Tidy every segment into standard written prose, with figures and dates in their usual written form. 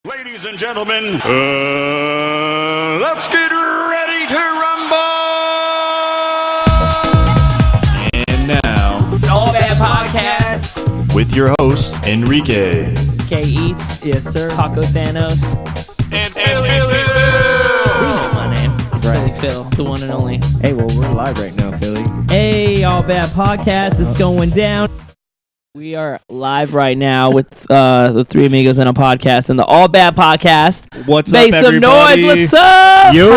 Ladies and gentlemen, let's get ready to rumble! And now, The All Bad Podcast. with your host, Enrique. K Eats. Yes, sir. Taco Thanos. And You know my name. It's Right. Philly Phil, the one and only. Hey, well, we're live right now, Philly. Hey, All Bad Podcast is going down. We are live right now with the three amigos in a podcast and the All Bad Podcast. What's Make up, some everybody? noise. What's up? Yo!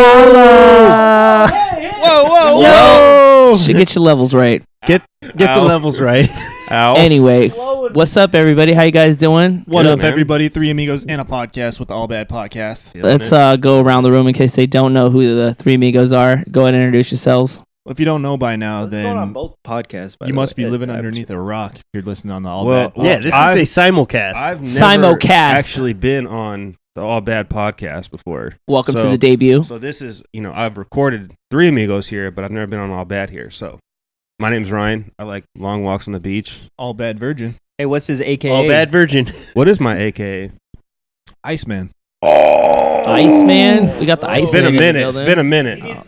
Yo! Should get your levels right. Get the levels right. Ow. Anyway, what's up, everybody? How you guys doing? What Good, up, man. everybody? Three Amigos and a podcast with the All Bad Podcast. Let's go around the room in case they don't know who the three amigos are. Go ahead and introduce yourselves. If you don't know by now, What's going on then both podcasts, by you the must way? be living underneath a rock if you're listening on the All Well, Bad. Yeah, this I've- is a simulcast. I've never Simulcast. actually been on the All Bad podcast before. Welcome to So- the debut. So this is, I've recorded three amigos here, but I've never been on All Bad here. So my name's Ryan. I like long walks on the beach. All Bad Virgin. Hey, what's his AKA? All Bad Virgin. What is my AKA? Iceman. Iceman. We got the Iceman. It's been a in the minute. It's building. been a minute.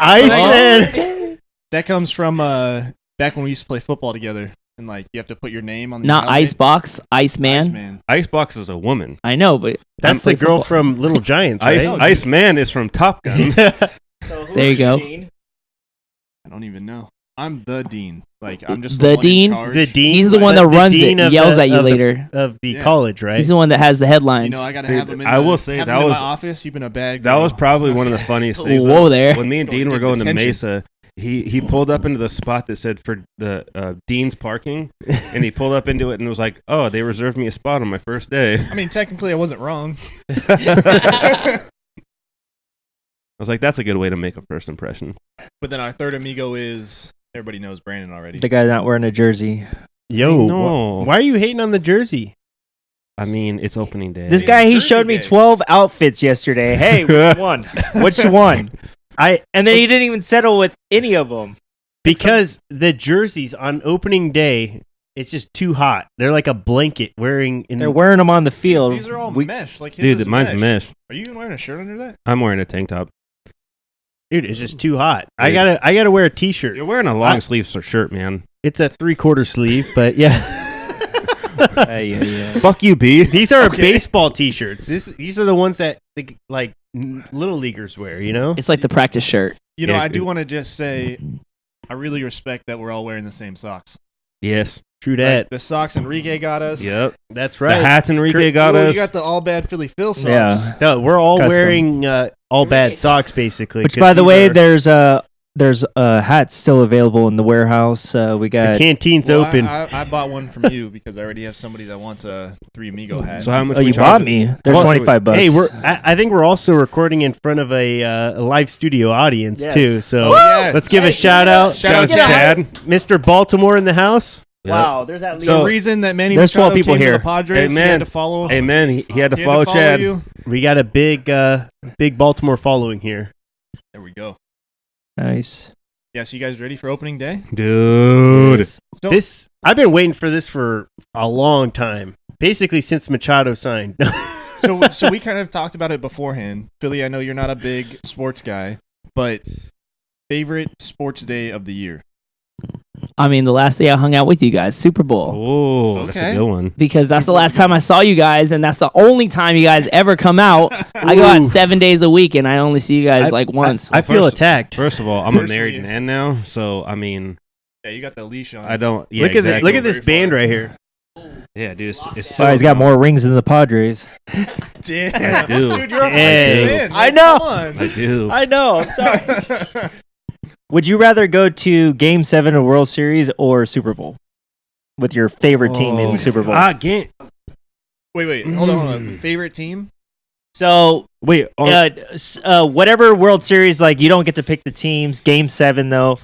Iceman. That comes from back when we used to play football together. And, like, you have to put your name on the Not helmet. Icebox, Iceman. Iceman. Icebox is a woman. I know, but That's play the girl football. from Little Giants, right? Iceman is from Top Gun. There you go. I don't even know. I'm the dean. Like, I'm just The the one dean? in charge. The dean. He's the one that runs it. dean He of yells the- at you of the- later. Of the Yeah. college, right? He's the one that has the headlines. You know, I gotta Dude, have him in I the, will say have that him in was- my office. You've been a bad That girl. was probably one of the funniest things. Whoa there. When me and Don't Dean were get going to detention. Mesa, he pulled up into the spot that said for the Dean's parking, and he pulled up into it and was like, "Oh, they reserved me a spot on my first day." I mean, technically, I wasn't wrong. I was like, "That's a good way to make a first impression." But then our third amigo is, everybody knows Brandon already. The guy not wearing a jersey. Yo, No. why are you hating on the jersey? I mean, it's opening day. This guy, he Jersey showed me day. 12 outfits yesterday. Hey, which one? Which one? And then he didn't even settle with any of them. Because the jerseys on opening day, it's just too hot. They're like a blanket wearing. They're wearing them on the field. These are all We- mesh. Like his Dude, is mine's mesh. Are you even wearing a shirt under that? I'm wearing a tank top. Dude, it's just too hot. I Dude. gotta wear a t-shirt. You're wearing a long sleeve shirt, man. It's a 3/4 sleeve, but yeah. Yeah. Fuck you, B. These are Okay. baseball t-shirts. These are the ones that like little leaguers wear, you know? It's like the practice shirt. You know, Yeah, I do dude. want to just say, I really respect that we're all wearing the same socks. Yes. True Like, that. the socks Enrique got us. Yep. That's The right. hats Enrique got Ooh, us. You got the all bad Philly Phil socks. Yeah. No, we're all Custom. wearing all bad socks, basically. Which, 'cause by the these way, are- there's hats still available in the warehouse. We the got. canteen's Well, open. I bought one from you because I already have somebody that wants a Three Amigo hat. So how much Oh, we you charge bought it? me. They're Well, $25. Hey, I think we're also recording in front of a live studio audience Yes. too. So Oh, yeah. let's give Hey, a shout out, Shout out to Chad. Mr. Baltimore in the house. Yep. Wow, there's at least. The So- reason that Manny There's 12 Machado people came to here. the Padres, Hey, he had man. to follow. Hey, man, he had to he follow Chad. you. We got a big Baltimore following here. There we go. Nice. Yeah, so you guys ready for opening day? Dude. So, I've been waiting for this for a long time, basically since Machado signed. so we kind of talked about it beforehand. Philly, I know you're not a big sports guy, but favorite sports day of the year? I mean, the last day I hung out with you guys, Super Bowl. Oh, that's a Okay. good one. Because that's the last time I saw you guys, and that's the only time you guys ever come out. I go out Ooh. 7 days a week, and I only see you guys like once. I feel First- attacked. First of all, I'm a Personally- married man now, so I mean, Yeah, you got the leash on. I don't. Yeah, look at exactly. look at this Very band far. right here. Yeah, dude, it's Sorry, he's got more rings than the Padres. Damn. I do. Dude, you're a Dang. fan. I Like, know. come on. I do. I know. I'm sorry. Would you rather go to Game 7 of World Series or Super Bowl with your favorite team in Oh. the Super Bowl? Again. Wait, hold on. Favorite team? So, Wait. whatever World Series, like you don't get to pick the teams. Game 7 though,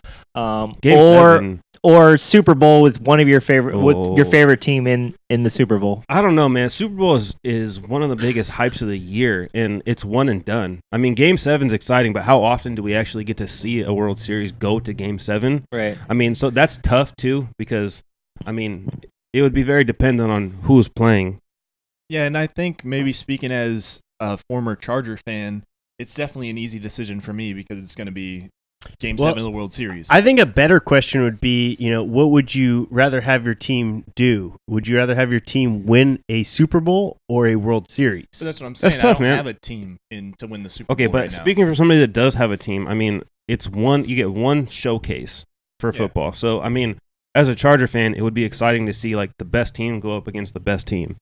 Game or 7. or Super Bowl with one of your favorite with your Oh. favorite team in the Super Bowl. I don't know, man. Super Bowl is one of the biggest hypes of the year, and it's one and done. I mean, Game 7's exciting, but how often do we actually get to see a World Series go to Game 7? Right. I mean, so that's tough, too, because, I mean, it would be very dependent on who's playing. Yeah, and I think maybe speaking as a former Charger fan, it's definitely an easy decision for me because it's going to be Game 7 of the World Series. I think a better question would be, what would you rather have your team do? Would you rather have your team win a Super Bowl or a World Series? But that's what I'm saying. That's tough, I don't man. have a team to win the Super Bowl. Okay, but right now. speaking for somebody that does have a team, I mean, you get one showcase for football. So, I mean, as a Charger fan, it would be exciting to see like the best team go up against the best team.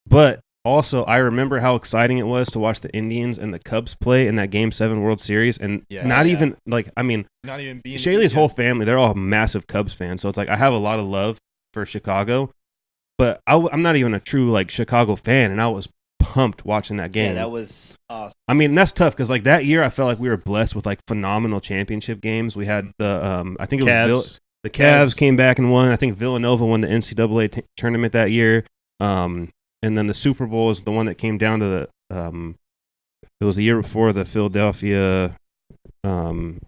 But also, I remember how exciting it was to watch the Indians and the Cubs play in that Game 7 World Series, and not even being Shaylee's whole family, they're all massive Cubs fans, so it's like I have a lot of love for Chicago, but I'm not even a true like Chicago fan, and I was pumped watching that game. Yeah, that was awesome. I mean, that's tough because like that year, I felt like we were blessed with like phenomenal championship games. We had I think it was the Cavs came back and won. I think Villanova won the NCAA tournament that year. And then the Super Bowl is the one that came down to the it was the year before the Philadelphia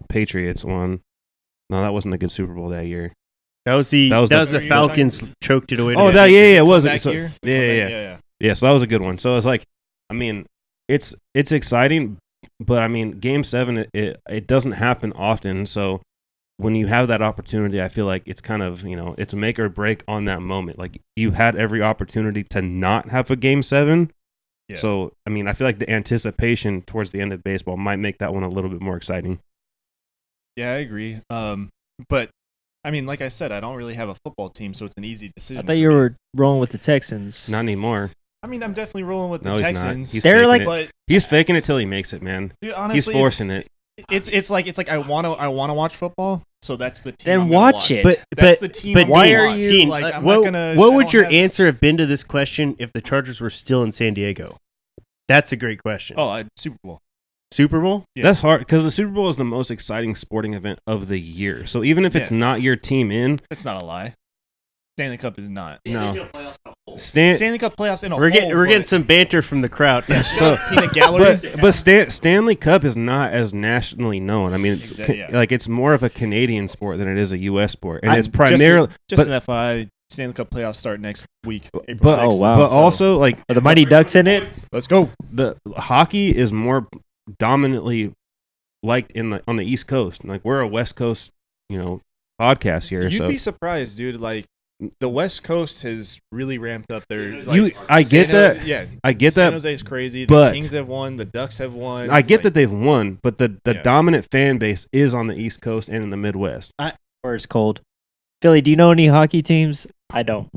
Patriots won. No, that wasn't a good Super Bowl that year. That was the Falcons choked it away. Oh, it was year? Yeah, so that was a good one. So it's like, I mean, it's exciting, but I mean, Game 7 it doesn't happen often. So when you have that opportunity, I feel like it's kind of, it's make or break on that moment. Like you've had every opportunity to not have a Game 7. Yeah. So, I mean, I feel like the anticipation towards the end of baseball might make that one a little bit more exciting. Yeah, I agree. But I mean, like I said, I don't really have a football team, so it's an easy decision. I thought you were rolling with the Texans. Not anymore. I mean, I'm definitely rolling with the No, Texans. he's not. They're like, but He's faking it till he makes it, man. dude, honestly, He's forcing it. It's like I want to watch football, so that's the team. Then I'm gonna watch it. But that's the team. I'm why gonna are watch. you? Dean, like, I'm what not gonna, what I would don't your have- answer have been to this question if the Chargers were still in San Diego? That's a great question. Oh, Super Bowl. Super Bowl? Yeah. That's hard because the Super Bowl is the most exciting sporting event of the year. So even if it's not your team in, That's not a lie. Stanley Cup is not. no. Stanley Cup playoffs in a We're whole, getting some banter from the crowd. So, peanut gallery. but Stanley Cup is not as nationally known. I mean, it's like it's more of a Canadian sport than it is a U.S. sport, and it's primarily just an FYI. Stanley Cup playoffs start next week. April But 6th. but also like Are the Mighty Ducks in it? Let's go. the hockey is more dominantly liked on the East Coast. Like we're a West Coast, podcast here. You'd so be surprised, dude. Like the West Coast has really ramped up their. I get that. Yeah, I get San that. Jose is crazy. The but- Kings have won. The Ducks have won. I get like, that they've won, but the Yeah. dominant fan base is on the East Coast and in the Midwest. Or it's cold. Philly, do you know any hockey teams? I don't.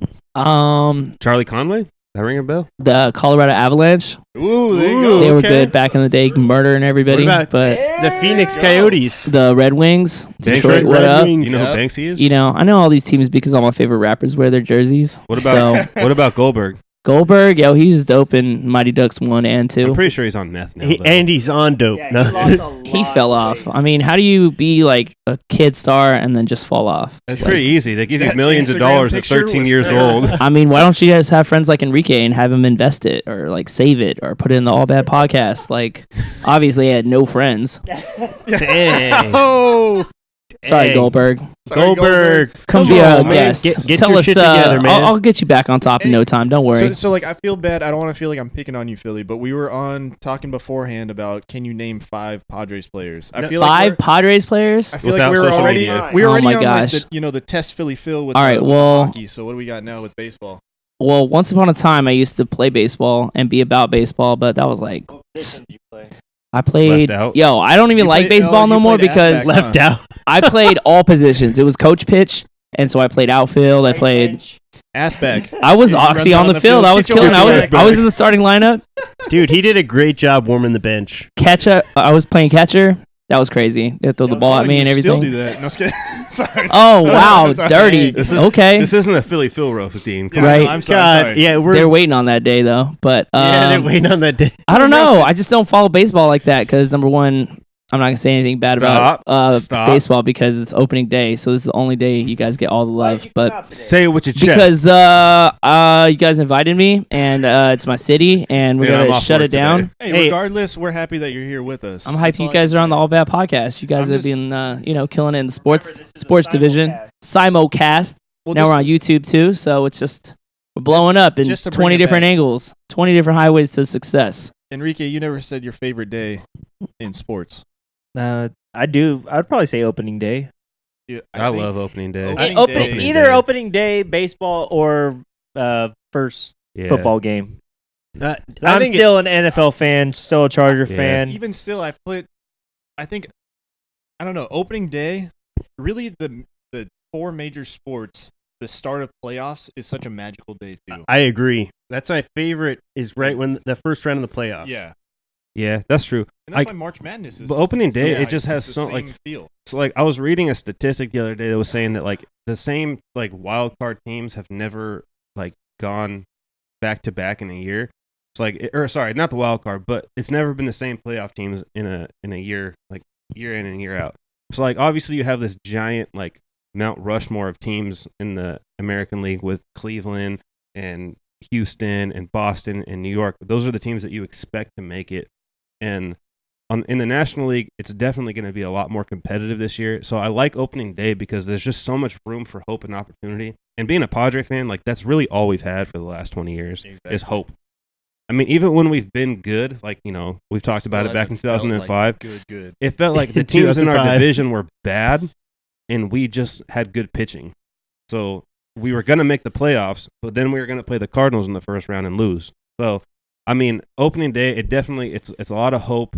Charlie Conway? That ring a bell? The Colorado Avalanche. Ooh, there you go. They were okay. good back in the day, murdering everybody. What about but the Phoenix Coyotes? the Red Wings, Detroit, Red what up? Wings. You know Yep. who Banksy is? I know all these teams because all my favorite rappers wear their jerseys. What about what about Goldberg? Goldberg? Yo, he's dope in Mighty Ducks 1 and 2. I'm pretty sure he's on meth now. though. And he's on dope. No. He fell off. I mean, how do you be like a kid star and then just fall off? It's Like, pretty easy. They give you that millions of Instagram dollars at picture 13 was years there. old. I mean, why don't you guys have friends like Enrique and have him invest it or like save it or put it in the All Bad podcast? Like, obviously, he had no friends. Dang. Oh, Sorry, Dang. Goldberg. sorry, Goldberg. Come Come be a on, man. guest. Get Tell your us. shit together, man. I'll get you back on top in no time. Don't worry. So like, I feel bad. I don't want to feel like I'm picking on you, Philly. But we were on talking beforehand about can you name 5 Padres players? I feel Five like Padres players. I feel Without like we were social already media. we were Oh already my on gosh. like the test Philly Phil with All right, the well- hockey. So what do we got now with baseball? Well, once upon a time, I used to play baseball and be about baseball, but that was like I played. Left out. Yo, I don't even You like played- baseball oh, no you more played because ass back, Left out. I played all positions. It was coach pitch, and so I played outfield. I played. Ass back. I was Yeah, actually runs on the field. I was Get your killing. I ass was. back. I was in the starting lineup. Dude, he did a great job warming the bench. Catcher. I was playing catcher. That was crazy. They throw the ball at me and You everything. Still do that? No, I'm just kidding. Sorry. Oh wow, Sorry. dirty. This is- Okay, This isn't a Philly Phil roast, Dean. Yeah, Right. no, I'm sorry. God, I'm sorry. yeah, they're waiting on that day though. But they're waiting on that day. I don't know. I just don't follow baseball like that because number one, I'm not gonna say anything bad Stop. about Stop. baseball because it's opening day. So this is the only day you guys get all the love. But Say it with your chest. because you guys invited me and it's my city and we're And I'm gonna off shut work it down. today. Hey, regardless, we're happy that you're here with us. I'm hyped. You guys are on the All Bad podcast. You guys I'm have just- been killing it in the sports division. Simulcast. Well, Now just- we're on YouTube too. So it's just We're blowing up in just to bring 20 it different back. angles, 20 different highways to success. Enrique, you never said your favorite day in sports. I do. I'd probably say opening day. Dude, I think love opening day. Opening day. Either day. opening day, baseball, or first Yeah. football game. I I'm think still an NFL fan, still a Charger Yeah. fan. Even still, I don't know, opening day, really the four major sports, the start of playoffs is such a magical day too. I agree. That's my favorite. Is right when the first round of the playoffs. Yeah. Yeah, that's true. And that's why March Madness is But opening day, yeah, it just has it's the so same like feel. so like I was reading a statistic the other day that was saying that like the same like wild card teams have never like gone back to back in a year. It's like or sorry, not the wild card, but it's never been the same playoff teams in a year, like year in and year out. So like obviously you have this giant like Mount Rushmore of teams in the American League with Cleveland and Houston and Boston and New York. Those are the teams that you expect to make it. And in the National League, it's definitely going to be a lot more competitive this year. So I like opening day because there's just so much room for hope and opportunity. And being a Padre fan, like that's really all we've had for the last 20 years is hope. I mean, even when we've been good, like, you know, we've talked about it back in 2005. Good. It felt like the teams in our 2005. division were bad and we just had good pitching. So we were going to make the playoffs, but then we were going to play the Cardinals in the first round and lose. So, I mean, opening day, it's a lot of hope.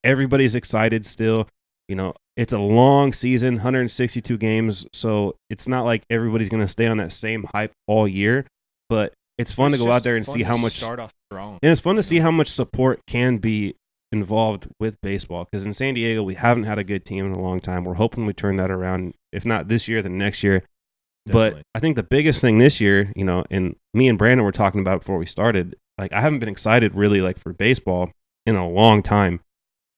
Everybody's excited still. You know, it's a long season, 162 games, so it's not like everybody's going to stay on that same hype all year, but it's fun to go out there and see how much start off strong. and it's fun to see how much support can be involved with baseball because in San Diego we haven't had a good team in a long time. We're hoping we turn that around, if not this year, then next year. Definitely. But I think the biggest thing this year, you know, and me and Brandon were talking about it before we started, like I haven't been excited really like for baseball in a long time.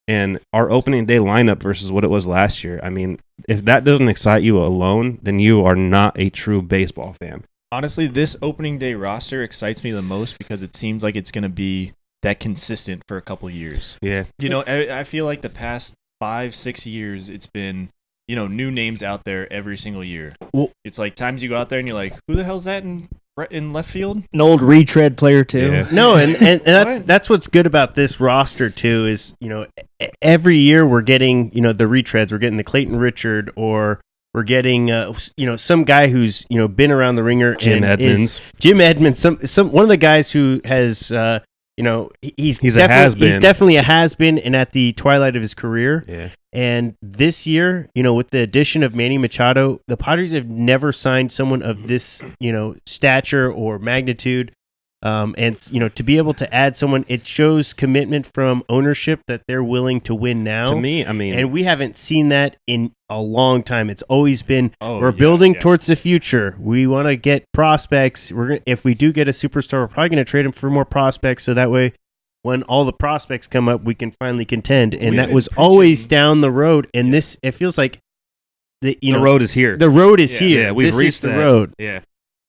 And our opening day lineup versus what it was last year, I mean, if that doesn't excite you alone, then you are not a true baseball fan. Honestly, this opening day roster excites me the most because it seems like it's going to be that consistent for a couple years. Yeah. You know, I feel like the past 5-6 years, it's been, you know, new names out there every single year. Well- It's like times you go out there and you're like, who the hell's that in left field? An old retread player too. Yeah. No, and that's What? that's what's good about this roster too is, you know, every year we're getting, you know, the retreads. We're getting the Clayton Richard, or we're getting you know, some guy who's, you know, been around the ringer. Jim and Edmonds. Jim Edmonds, some one of the guys who has you know, he's a definitely, has-been. He's definitely a has-been and at the twilight of his career. Yeah. And this year, you know, with the addition of Manny Machado, the Padres have never signed someone of this, you know, stature or magnitude. And, you know, to be able to add someone, it shows commitment from ownership that they're willing to win now. To me, I mean, And we haven't seen that in a long time. It's always been, Oh, we're yeah, building yeah. towards the future. We want to get prospects. If we do get a superstar, we're probably going to trade him for more prospects. So that way, when all the prospects come up, we can finally contend. And We've that been was preaching- always down the road. And this, it feels like the road is here. The road is Yeah. here. Yeah, we've this reached is the that. road. Yeah.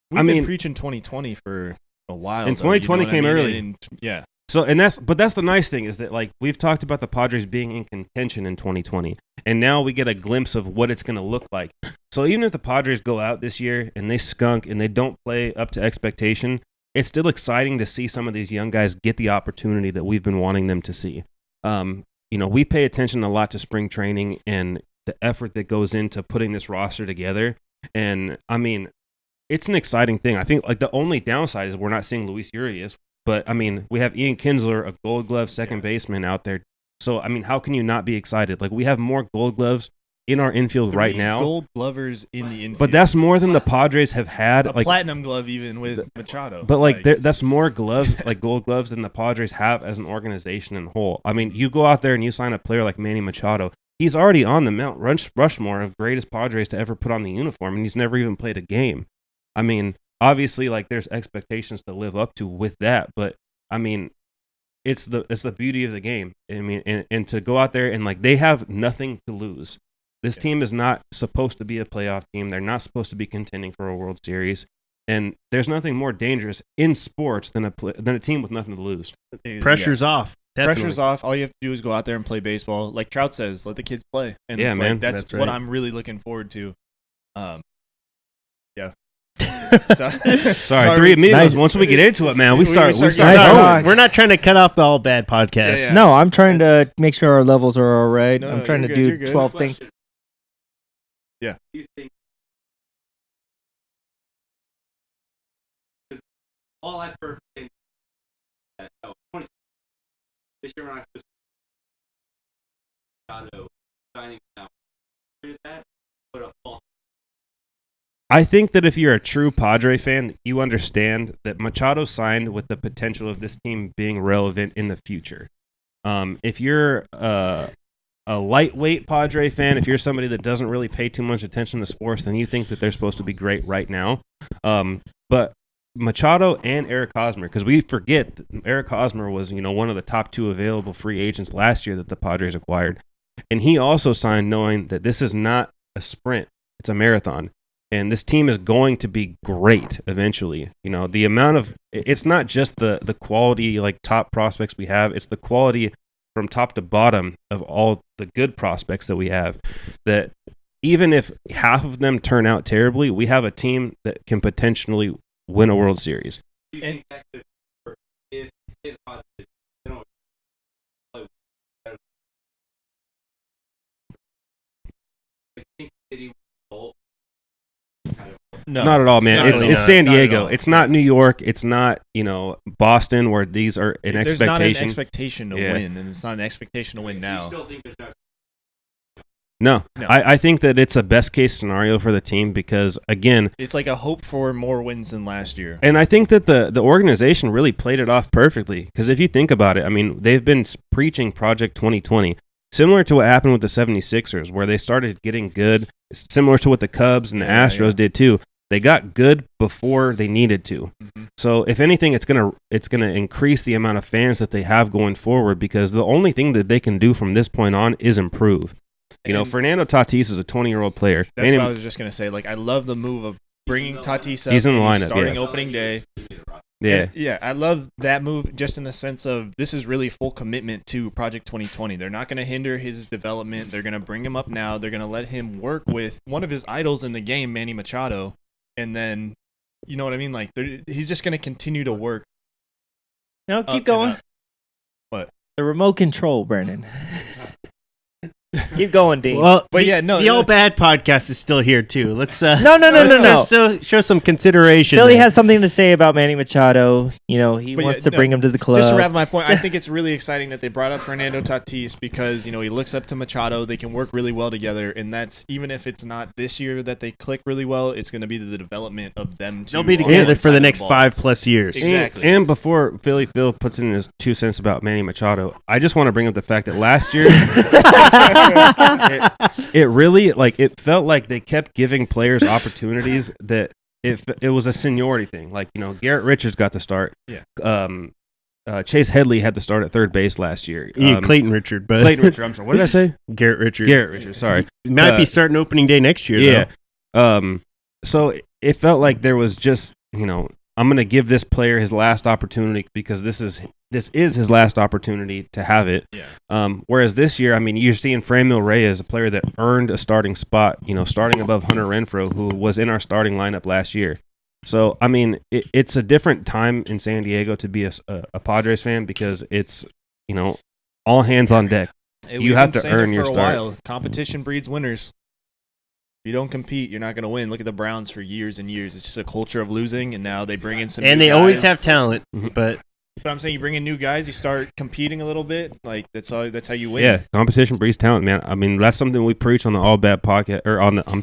We've I been mean- preaching 2020 for a while. And though, you know 2020 what I came mean? early. Yeah. So that's the nice thing is that like we've talked about the Padres being in contention in 2020, and now we get a glimpse of what it's going to look like. So even if the Padres go out this year and they skunk and they don't play up to expectation, it's still exciting to see some of these young guys get the opportunity that we've been wanting them to see. You know, we pay attention a lot to spring training and the effort that goes into putting this roster together, and I mean, it's an exciting thing. I think like the only downside is we're not seeing Luis Urias. But, I mean, we have Ian Kinsler, a Gold Glove second baseman out there. So, I mean, how can you not be excited? Like, we have more Gold Gloves in our infield right 3 now. Gold glovers in the infield. But that's more than the Padres have had. a Like, platinum glove even with Machado. but, like that's more gloves, like Gold Gloves, than the Padres have as an organization in whole. I mean, you go out there and you sign a player like Manny Machado. He's already on the Mount Rushmore of greatest Padres to ever put on the uniform, and he's never even played a game. I mean, obviously, like, there's expectations to live up to with that, but I mean, it's the beauty of the game. I mean, and to go out there and like they have nothing to lose. This team is not supposed to be a playoff team. They're not supposed to be contending for a World Series. And there's nothing more dangerous in sports than a team with nothing to lose. Pressure's off. Definitely. Pressure's off. All you have to do is go out there and play baseball. Like Trout says, let the kids play. And Yeah, it's man. Like, that's That's what right. I'm really looking forward to. Yeah. Sorry, Three Amigos. Nice. Once we get into it, man, we start Nice going. talk. We're not trying to cut off the all bad podcast. Yeah. No, I'm trying to make sure our levels are all right. No, I'm trying to you're good, you're do good. 12 things. Yeah. All I've heard is that this year we're not signing now. I think that if you're a true Padre fan, you understand that Machado signed with the potential of this team being relevant in the future. If you're a lightweight Padre fan, if you're somebody that doesn't really pay too much attention to sports, then you think that they're supposed to be great right now. But Machado and Eric Hosmer, because we forget that Eric Hosmer was, one of the top 2 available free agents last year that the Padres acquired. And he also signed knowing that this is not a sprint, it's a marathon. And this team is going to be great eventually. The amount of, it's not just the quality, like top prospects we have, it's the quality from top to bottom of all the good prospects that we have. That even if half of them turn out terribly, we have a team that can potentially win a World Series. And, no, not at all, man. Definitely It's not. San Not at Diego. all. It's not New York. It's not Boston, where these are an there's expectation. not an expectation to Yeah. win, and it's not an expectation to win now. No, No. I think that it's a best case scenario for the team because, again, It's like a hope for more wins than last year. and I think that the organization really played it off perfectly because if you think about it, I mean, they've been preaching Project 2020, similar to what happened with the 76ers, where they started getting good, similar to what the Cubs and the Astros did too. They got good before they needed to. Mm-hmm. So if anything, it's gonna increase the amount of fans that they have going forward because the only thing that they can do from this point on is improve. And Fernando Tatis is a 20-year-old player. That's what I was just gonna say. Like, I love the move of bringing Tatis up. He's in the and lineup, starting yeah. opening day. Yeah. And, I love that move just in the sense of this is really full commitment to Project 2020. They're not going to hinder his development. They're going to bring him up now. They're going to let him work with one of his idols in the game, Manny Machado. And then, you know what I mean? Like, he's just going to continue to work. No, up keep and going. up. What? The remote control, Brandon. Keep going, Dean. Well, But yeah, no, the all bad podcast is still here too. Let's No. show some consideration. Philly there. has something to say about Manny Machado. He But wants yeah, to bring him to the club. Just to wrap my point, I think it's really exciting that they brought up Fernando Tatis because, he looks up to Machado. They can work really well together. And that's, even if it's not this year that they click really well, it's going to be the development of them two. They'll be on together one for side the of next ball. 5+ years. Exactly. And before Philly Phil puts in his 2 cents about Manny Machado, I just want to bring up the fact that last year it really it felt like they kept giving players opportunities that if it was a seniority thing. Like, Garrett Richards got the start. Yeah. Chase Headley had the start at third base last year. Clayton Richard, but Clayton Richard, I'm sorry. What did I say? Garrett Richard. Garrett Richard, sorry. He might be starting opening day next year. Yeah. Though. So it felt like there was just, I'm going to give this player his last opportunity because this is his last opportunity to have it. Yeah. Whereas this year, I mean, you're seeing Franmil Reyes, a player that earned a starting spot, starting above Hunter Renfroe, who was in our starting lineup last year. So, I mean, it's a different time in San Diego to be a Padres fan because it's, all hands on deck. Hey, You we've have been to saying earn it your for a start. while. Competition breeds winners. If you don't compete, you're not going to win. Look at the Browns for years and years. It's just a culture of losing, and now they bring in some And new they always guys. have talent, Mhm. but But I'm saying you bring in new guys, you start competing a little bit. Like, that's how you win. Yeah, competition breeds talent, man. I mean, that's something we preach on the All Bad podcast, or on the, on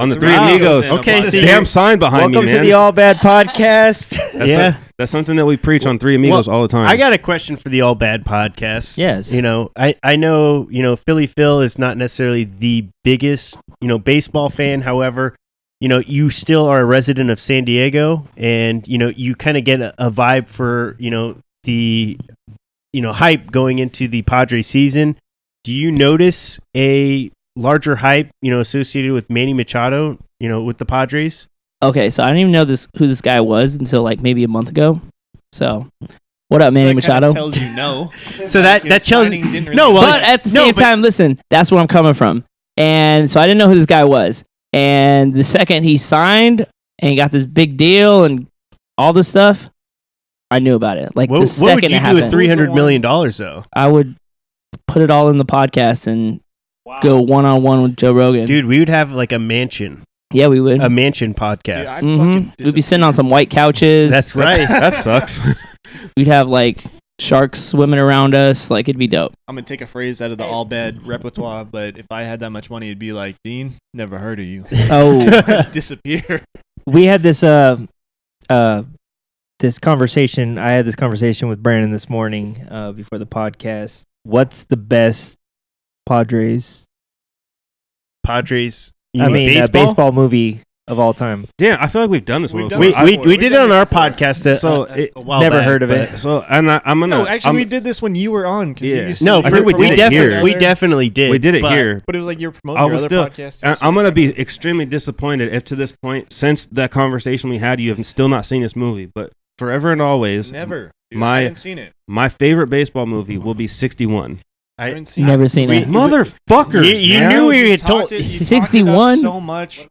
the Three Amigos. and Okay, a so podcast. Damn sign behind Welcome me, to man. the All Bad Podcast. That's something that we preach on Three Amigos all the time. I got a question for the All Bad podcast. Yes. I know, Philly Phil is not necessarily the biggest, baseball fan. However, you still are a resident of San Diego and, you kind of get a vibe for, the, hype going into the Padres season. Do you notice a larger hype, associated with Manny Machado, with the Padres? Okay, so I didn't even know who this guy was until like maybe a month ago. So, what up, Manny That kinda Machado? tells you no. So that tells signing you didn't really no. Well, But at the same time, listen, that's where I'm coming from. And so I didn't know who this guy was. And the second he signed and he got this big deal and all this stuff, I knew about it. Like the What second would you it do happened, with $300 million though? I would put it all in the podcast and go one-on-one with Joe Rogan. Dude, we would have like a mansion Yeah, we would. podcast. I'd fucking We'd be sitting on some white couches. That's right. That sucks. We'd have like sharks swimming around us. Like it'd be dope. I'm gonna take a phrase out of the all bad repertoire, but if I had that much money, it'd be like, Dean, never heard of you. Oh, Disappear. We had this this conversation. I had this conversation with Brandon this morning before the podcast. What's the best Padres? You I mean mean, baseball movie of all time. Damn, I feel like we've done this We've one done before. this We did it on our podcast. A while Never back, heard of but- it. So, and I'm gonna. No, actually, I'm- we did this when you were on. 'Cause you Yeah. used to No, do I think we your did it promotion here. together. We definitely did. we did it but here. But it was like you're I promoting your was other still. podcast. and I'm gonna be extremely disappointed if to this point, since that conversation we had, you have still not seen this movie. But forever and always, Never. Dude, my- I haven't seen it. my favorite baseball movie will be 61. I haven't seen never it. seen We- it. Motherfuckers, You man. knew we You had talked told. it- you talked it up 61? so much.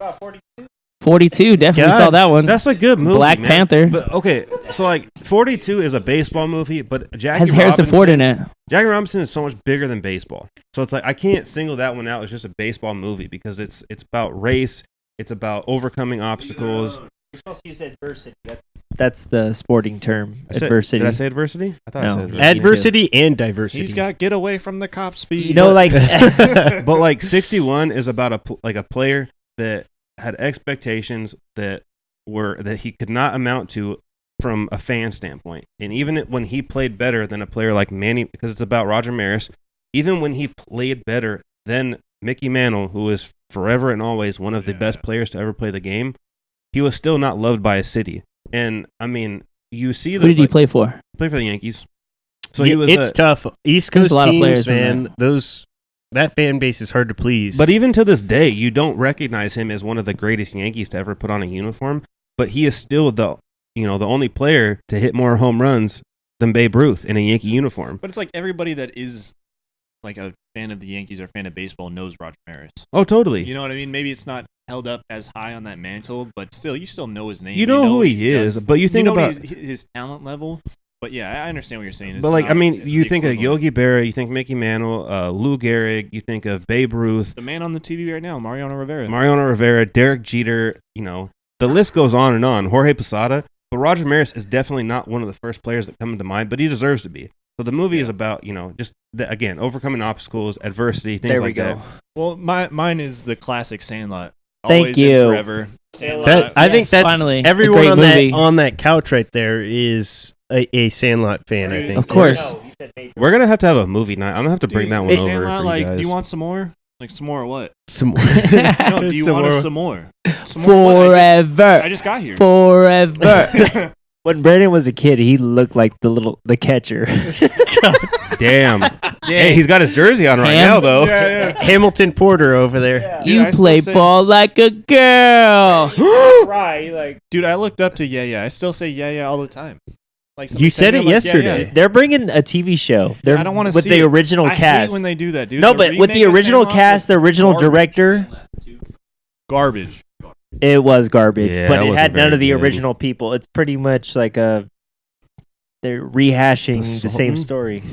42, definitely God, saw that one. That's a good movie. Black man. Panther. But okay, so like 42 is a baseball movie, but Jackie Has Harrison Robinson, Ford in it. Jackie Robinson is so much bigger than baseball. So it's like I can't single that one out as just a baseball movie because it's about race, it's about overcoming obstacles. You're supposed to use adversity. That's the sporting term. Did Adversity. I say adversity? I thought I No. said adversity. Adversity and diversity. He's got get away from the cop speed. You know, like But like 61 is about a player that had expectations that he could not amount to from a fan standpoint. And even when he played better than a player like Manny, because it's about Roger Maris, even when he played better than Mickey Mantle, who is forever and always one of the best players to ever play the game, he was still not loved by his city. And I mean, you see Who did he play for? Play for the Yankees. So Yeah, he was. it's tough. East There's Coast a lot of teams, players in man. That fan base is hard to please. But even to this day, you don't recognize him as one of the greatest Yankees to ever put on a uniform. But he is still the only player to hit more home runs than Babe Ruth in a Yankee uniform. But it's like everybody that is like a fan of the Yankees or fan of baseball knows Roger Maris. Oh, totally. You know what I mean? Maybe it's not held up as high on that mantle, but still, you still know his name. You know who what he he's is, done. but you think know about. his talent level. But yeah, I understand what you're saying. It's But like, not I mean, the you think of equivalent. Yogi Berra, you think Mickey Mantle, Lou Gehrig, you think of Babe Ruth, The man on the TV right now, Mariano Rivera. Mariano Rivera, Derek Jeter. The list goes on and on. Jorge Posada. But Roger Maris is definitely not one of the first players that come to mind, but he deserves to be. So the movie is about, just again, overcoming obstacles, adversity, things there we like go. that. Well, mine is the classic Sandlot. Thank Always you. and forever. I think Yes, that's finally, a everyone great on movie. on that couch right there is a Sandlot fan. I think. Of course. We're gonna have to have a movie night. I'm gonna have to bring Dude, that one over Sandlot, for you like, guys. do you want some more? Like some more or what? Some No, do you Some want more. some more? Some more what? Forever. I just got here. Forever. when Brandon was a kid, he looked like the catcher. Damn. Hey, he's got his jersey on right Ham? now, though. Hamilton Porter over there. You Dude, I still play say- ball like a girl. Dude, I looked up to yeah. I still say yeah all the time. Like somebody You said me, it I'm like, yesterday. They're bringing a TV show. They're I don't want to with see the it. original I cast. hate when they do that, dude. No, The but with the remake of original Sandlot cast, the was original garbage. director, Garbage. it was garbage. Yeah, but that it wasn't had none very of the good. original people. It's pretty much like they're rehashing the same story.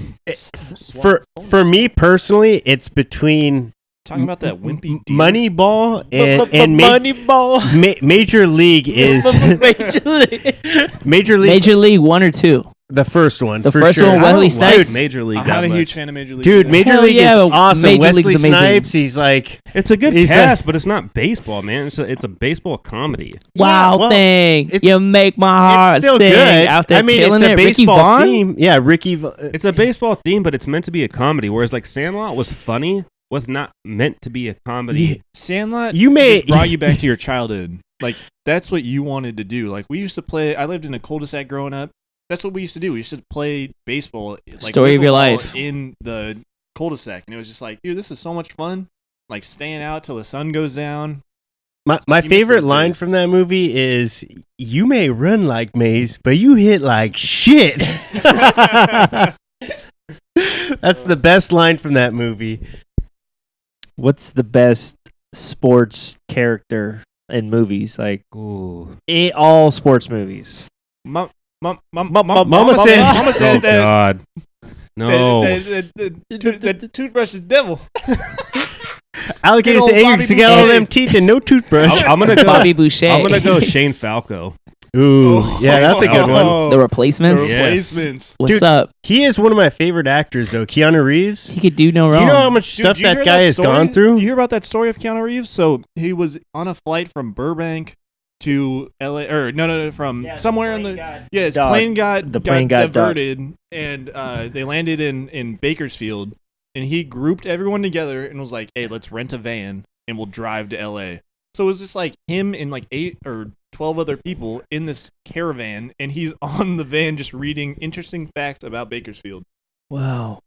For me personally, it's between Talking about that wimpy deer. Moneyball and Moneyball. Major League is Major League. Major League Major League 1 or 2. the first one. The for first sure. one, I Wesley don't like Snipes. Major League I'm that not a much. huge fan of Major League. Dude, either. Major Hell League yeah, is awesome. Major Wesley League's amazing. Snipes, he's like It's a good He's cast, but it's not baseball, man. It's a baseball comedy. Wow, well, thing. it's- You make my heart it's still sing. good. Out there I mean, killing it's a it. Ricky baseball Vaughn? theme. Yeah, Ricky. It's a baseball theme, but it's meant to be a comedy. Whereas like Sandlot was funny, was not meant to be a comedy. Sandlot You may- just brought you back to your childhood. Like, that's what you wanted to do. Like, we used to play. I lived in a cul-de-sac growing up. That's what we used to do. We used to play baseball. Like, Story of your wiffle ball life. in the cul-de-sac, and it was just like, dude, this is so much fun. Like staying out till the sun goes down. My You miss favorite those line days. from that movie is, "You may run like Maze, but you hit like shit." That's the best line from that movie. What's the best sports character in movies, like Ooh. all sports movies. Mama Mama said Oh, that God. No. the toothbrush is devil. Alligators Good and old eggs to Bobby get all Boucher. them teeth and no toothbrush. I'm gonna go. Bobby Boucher. I'm gonna go Shane Falco. Ooh, yeah, that's a good one. Oh, The Replacements. Yeah. replacements. What's Dude, up? He is one of my favorite actors, though. Keanu Reeves. He could do no wrong. You know how much Dude, stuff did you that hear guy has story? gone through? You hear about that story of Keanu Reeves? So he was on a flight from Burbank to LA, or no, from somewhere in the his plane got diverted, and they landed in Bakersfield, and he grouped everyone together and was like, "Hey, let's rent a van and we'll drive to LA." So it was just like him and like 8 or 12 other people in this caravan, and he's on the van just reading interesting facts about Bakersfield. Wow.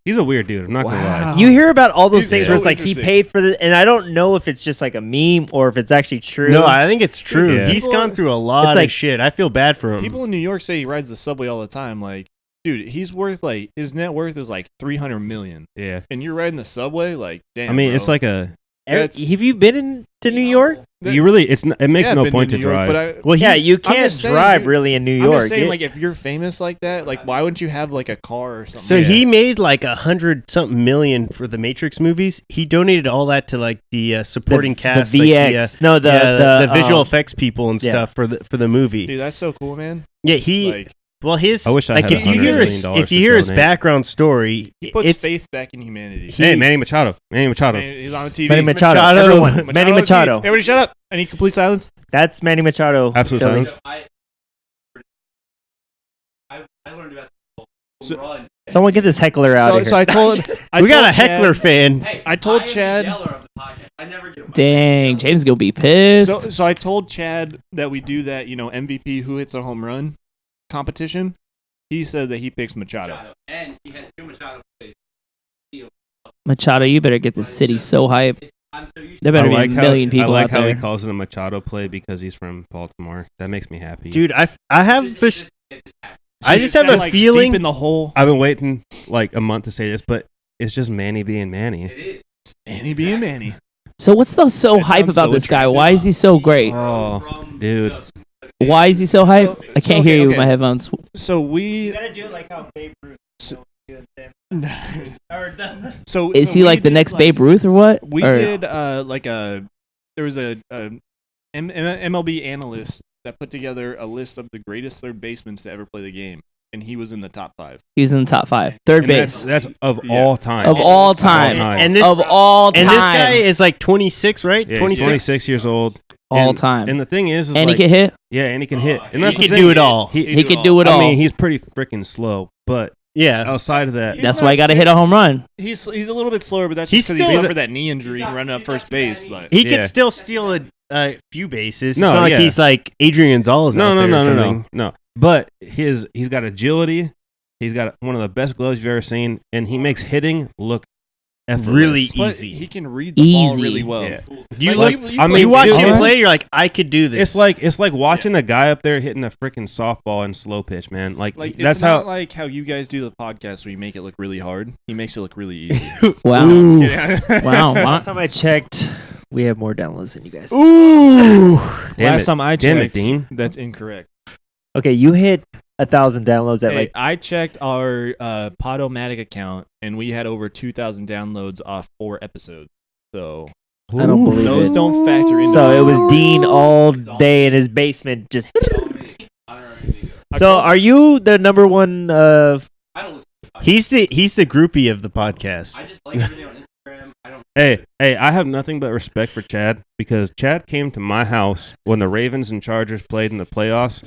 He's a weird dude. I'm not gonna lie. You hear about all those He's things so where it's like he interesting. paid for the, and I don't know if it's just like a meme or if it's actually true. No, I think it's true. Yeah. He's People gone are- through a lot It's like- of shit. I feel bad for him. People in New York say he rides the subway all the time. Like, dude, he's worth like his net worth is like 300 million, Yeah. and you're riding the subway. Like, damn. I mean, bro. it's like a. Eric, have you been to New York? You really. It makes Yeah, I've no been point to New York, drive. but I, well, Yeah, you I'm can't just saying, drive dude, really in New I'm York. just saying, It- like, if you're famous like that, like, why wouldn't you have like a car or something? So he made like 100-something million for the Matrix movies. He donated all that to like the supporting cast, the like, VX, no, the visual um, effects people and yeah. stuff for the movie. dude, that's so cool, man. Yeah, he. Like, Well, his. I wish I like had if you $100 hear million if you to hear his donate. background story, he puts it's faith back in humanity. he- Hey, Manny Machado. Manny Machado. Man, he's on TV. Manny Machado. Machado. Everyone, Manny Machado. Everybody, shut up! I need complete silence. That's Manny Machado. Absolute Philly. silence. I learned about Someone get this heckler out of here. So I told. we got a heckler fan. I told Chad. Dang, James gonna be pissed. So I told Chad that we do that, MVP who hits a home run competition. He said that he picks Machado. And he has too much out of place. Machado, you better get this city so hype. I'm so used There better be a million people I like out how there. he calls it a Machado play because he's from Baltimore. That makes me happy. Dude, I have fish. I just have Kinda a like feeling. deep in the hole. I've been waiting like a month to say this, but it's just Manny being Manny. It is. Manny being Manny. So what's the so It hype sounds about so this guy? attractive. Why is he so great? Oh, dude. Why is he so hype? I can't hear you with okay. my headphones. So we. gotta do it like how Babe Ruth. So Is he we like the did, next like- Babe Ruth or what? We Or- did there was a MLB analyst that put together a list of the greatest third basemen to ever play the game, and he was in the top 5. He was in the top 5. Third And base. That's of Yeah. all time. Of all time. And this Of all time. and this guy is like 26, right? Yeah, he's 26 years old. All And- time. And the thing is And like, he can hit. yeah, and he can hit. And He that's the can thing. do it all. He could do it all. I mean, he's pretty freaking slow, but Yeah. outside of that, That's He's why not I got to hit a home run. He's a little bit slower, but that's He's just because he still- suffered that knee injury running up first base. But He Yeah. could still steal a few bases. No, it's not like yeah. he's like Adrian Gonzalez out there or something. no. But he's got agility. He's got one of the best gloves you've ever seen, and he makes hitting look effortless. Really but easy. he can read the ball Easy. really well. Yeah. You Like, look, you I play- mean, you watch dude, him it's- play, you're like, I could do this. It's like watching a guy up there hitting a freaking softball in slow pitch, man. Like Like that's it's not how. like how you guys do the podcast where you make it look really hard. He makes it look really easy. Wow. Ooh. Wow. Last time I checked, we have more downloads than you guys. Ooh. Damn Last it. time I Damn it, checked, Dean. that's incorrect. Okay, you hit 1,000 downloads at Hey, like. I checked our Podomatic account, and we had over 2,000 downloads off 4 episodes. So I don't believe those it. don't factor into. So it was Dean all day in his basement. Just. So are you the number one? I don't listen. He's the groupie of the podcast. I just like everything on Instagram. I don't. Hey, I have nothing but respect for Chad because Chad came to my house when the Ravens and Chargers played in the playoffs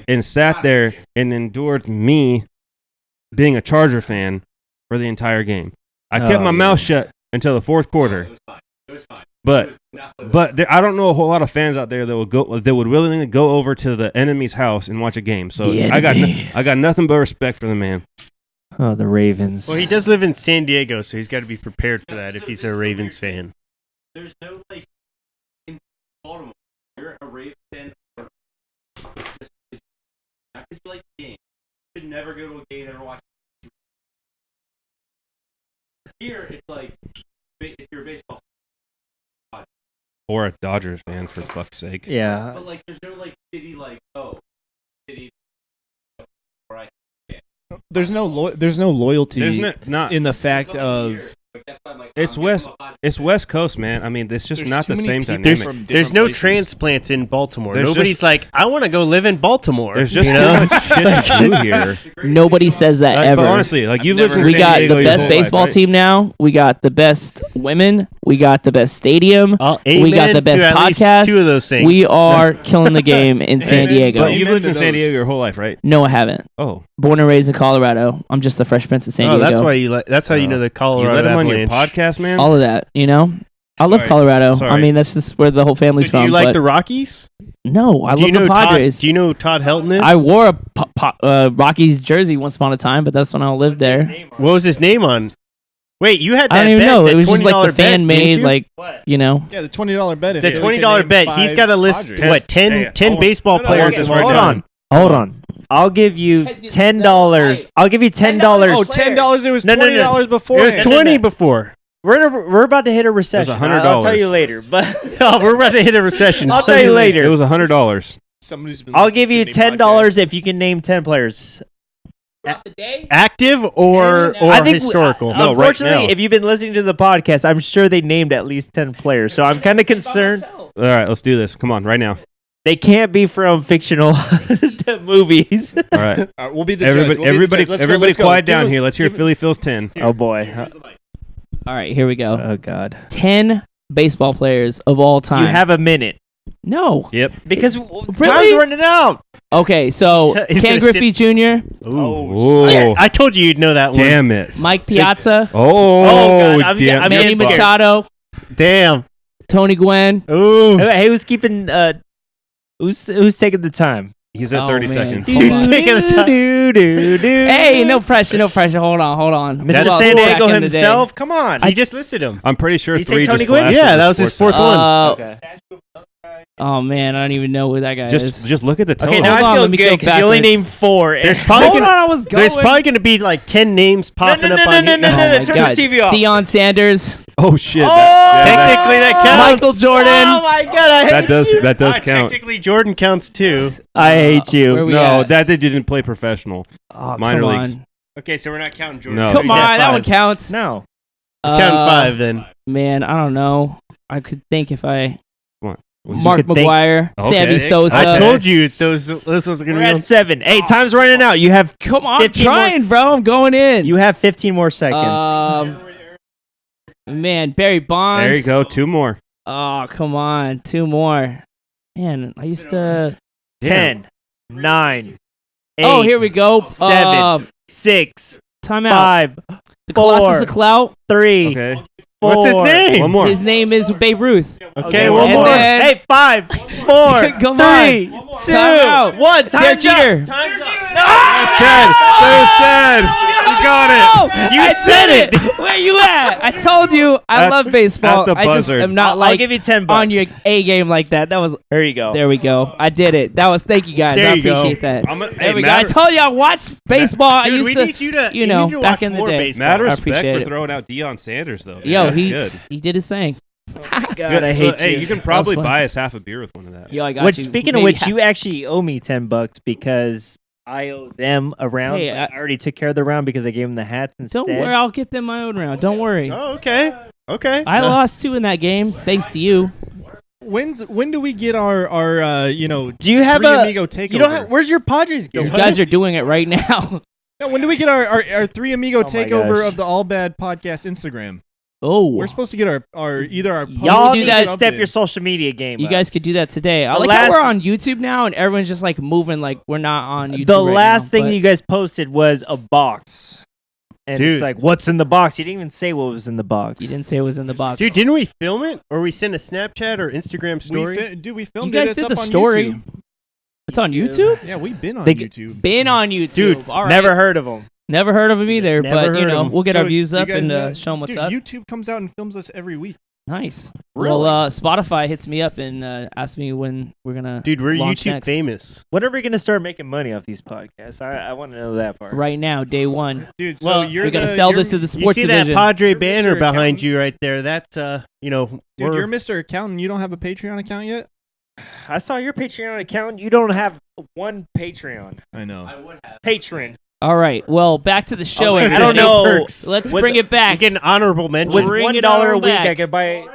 and sat there and endured me being a Charger fan for the entire game. I kept my mouth shut until the fourth quarter. It was fine. It was fine. But I don't know a whole lot of fans out there that would willingly go over to the enemy's house and watch a game. So The I enemy. got nothing but respect for the man. Oh, the Ravens. Well, he does live in San Diego, so he's got to be prepared for that if he's a Ravens fan. There's no like in Baltimore. You're a Ravens fan. Or just not because you like the game. You should never go to a game, never watch. Here, it's like if you're a baseball. or a Dodgers fan for fuck's sake. Yeah. But like, there's no like city city. Right. There's no loyalty There's not. in the fact of Like, that's why I'm like, It's I'm giving West. them a hot- It's West Coast, man. I mean, it's just There's not too the many same people dynamic. from There's different no places. transplants in Baltimore. There's Nobody's just- like, I want to go live in Baltimore. There's just you too know? much shit to do here. Nobody says that ever. But honestly, like you've I've lived in We San got Diego the your best whole life, baseball right? team now. We got the best women. We got the best stadium. We got the Amen best to at least podcast. two of those things. We are killing the game in San Amen. Diego. But you've Amen lived to in San those. Diego your whole life, right? No, I haven't. Oh, Born and raised in Colorado. I'm just the Fresh Prince of San Oh, Diego. that's why you. That's how you know the you Colorado let him on your Avalanche. podcast, man. All of that, you know. I love Sorry. Colorado. Sorry. I mean, that's just where the whole family's So do from. you like but the Rockies? no, I Do you love know the Padres. Todd, do you know who Todd Helton is? I wore a Rockies jersey once upon a time, but that's when I lived there. What was his name on? Wait, you had that I don't even bet, know. that It was just like $20 the fan bet, didn't made, you? like, you know. Yeah, the $20 bet. if The you can $20 name bet. He's 5 got a list. Padres. What 10 Hey, 10 I want- baseball no, no, players? this of right all down. time. Hold on. I'll give you $10. I'll give you $10. Oh, $10. It was No, no, no. $20 before. It was 20 before. We're about to hit a recession. $100. I'll tell you later, but Oh, we're about to hit a recession. I'll tell you It later. was $100. Somebody's been I'll listening give you to $10 if you can name 10 players. Active or I think historical? No, right unfortunately, now. if you've been listening to the podcast, I'm sure they named at least 10 players. So I'm kind of concerned. All right, let's do this. Come on, right now. They can't be from fictional All movies. right, All right, we'll be the everybody, judge. We'll be the everybody, judge. Let's go, everybody, let's go. quiet Give down him- here. Let's hear give him- Philly Phil's 10. Oh boy. All right, here we go. Oh god. 10 baseball players of all time. You have a minute No. Yep. because Really? time's running out. Okay, so He's Ken gonna Griffey Jr., Oh, I told you you'd know that one. damn it. Mike Piazza, Oh, God, I'm damn. Manny getting scared. Machado, Damn. Tony Gwynn. Ooh. Hey, who's keeping? Who's taking the time? He's at Oh, 30 man. seconds. Hold He's on. taking the time. Hey, no pressure, no pressure. Hold on. Mr. This was San back Diego in the day. himself. Come on. I just listed him. I'm pretty sure Did you say 3 Tony just Gwynn? flashed Yeah, with that the was his sports fourth center. one. Okay. Oh man, I don't even know who that guy is. Just look at the Okay, tone. now Hold I on, feel let me good go because you only backwards. named 4. There's probably Hold on, gonna, I was going. there's probably going to be like 10 names popping up on no, here. no, Oh my turn God. the TV off. Deion Sanders, Oh shit. Technically, that counts. Michael Jordan. Oh my god, I hate that does count. Technically, Jordan counts too. I hate you. Where we No, at? that they didn't play professional. Oh, minor come leagues. on. Okay, so we're not counting Jordan. No. So Come he's on, at that five. one counts. No. We're counting 5 then. Man, I don't know. I could think if I You Mark could think- McGuire, Okay. Sammy Sosa. I told you this was going to We're be. at 7. Hey, time's running out. You have Come on, I'm 15 more- trying, bro. I'm going in. You have 15 more seconds. Man, Barry Bonds. There you go. 2 more. Oh, come on. 2 more. Man, I used to. 10, 9, 8, Oh, here we go. 7, 6, Timeout. 5, The Colossus 4, of Clout. 3, Okay. 4. What's his name? One more. His name is Babe Ruth. Okay, And one more. then- Hey, 5, 4, 3, Come on. 2, Timeout. 1. Derek Time's Jeter. up. Time's up. That's 10. There's 10. You got it. You said it. Where you at? I told you I At- love baseball. at the I just buzzer. am not I'll like give you 10 bucks. on your A game like that. That was. There you go. There we go. I did it. That was. Thank you guys. There I you go. appreciate that. There Hey, we go. I matter, told you I watched baseball. I Dude, used we to. need you to, you know, need to back watch in the more day. baseball. mad I respect appreciate for it. throwing out Deion Sanders, though. Yo, That's he good. he did his thing. God, I So, hate hey, you. you can probably fun. buy us half a beer with one of that. Yo, I got Which, you. speaking Maybe of which, half- you actually owe me $10 because I owe them a round. Hey, but I already took care of the round because I gave them the hats instead. Don't worry. I'll get them my own round. Don't worry. Oh, okay. Okay. I lost 2 in that game thanks to you. When do we get our Do you have Three a Amigo takeover? You don't have. Where's your Padres You game? guys are doing it right now. No, when do we get our Three Amigo Oh my takeover gosh. of the All Bad podcast Instagram? Oh, We're supposed to get our either our Y'all post do need that to or step something. your social media game. you up. guys could do that today. I The like last- how we're on YouTube now and everyone's just like moving like we're not on YouTube. The right last now, thing but you guys posted was a box, and Dude. it's like, what's in the box? You didn't even say what was in the box. you didn't say it was in the box. Dude, didn't we film it? Or we send a Snapchat or Instagram story? We filmed you guys it. It's did up the on story. YouTube. It's on YouTube. Yeah, we've been on They- YouTube. Been on YouTube. Dude, All right. never heard of them. Never heard of him either. Never but you heard know, of him. we'll get So our views you up guys and know- show them what's dude, up. YouTube comes out and films us every week. Nice. Really? Well, Spotify hits me up and asks me when we're gonna. Dude, we're launch YouTube next. famous. When are we gonna start making money off these podcasts? I want to know that part. Right now, day one. Dude, so Well, you're We're gonna the- sell you're- this to the You sports see division. that Padre You're Mr. banner behind Accountant. you right there? That's Dude, you're Mr. Accountant. You don't have a Patreon account yet? I saw your Patreon account. You don't have one Patreon. I know. I would have. Patron. All right. Well, back to the show. I everybody. don't know. Perks. Let's With- bring it You back. get an honorable mention. With Bring it $1 a all week, back. I could buy.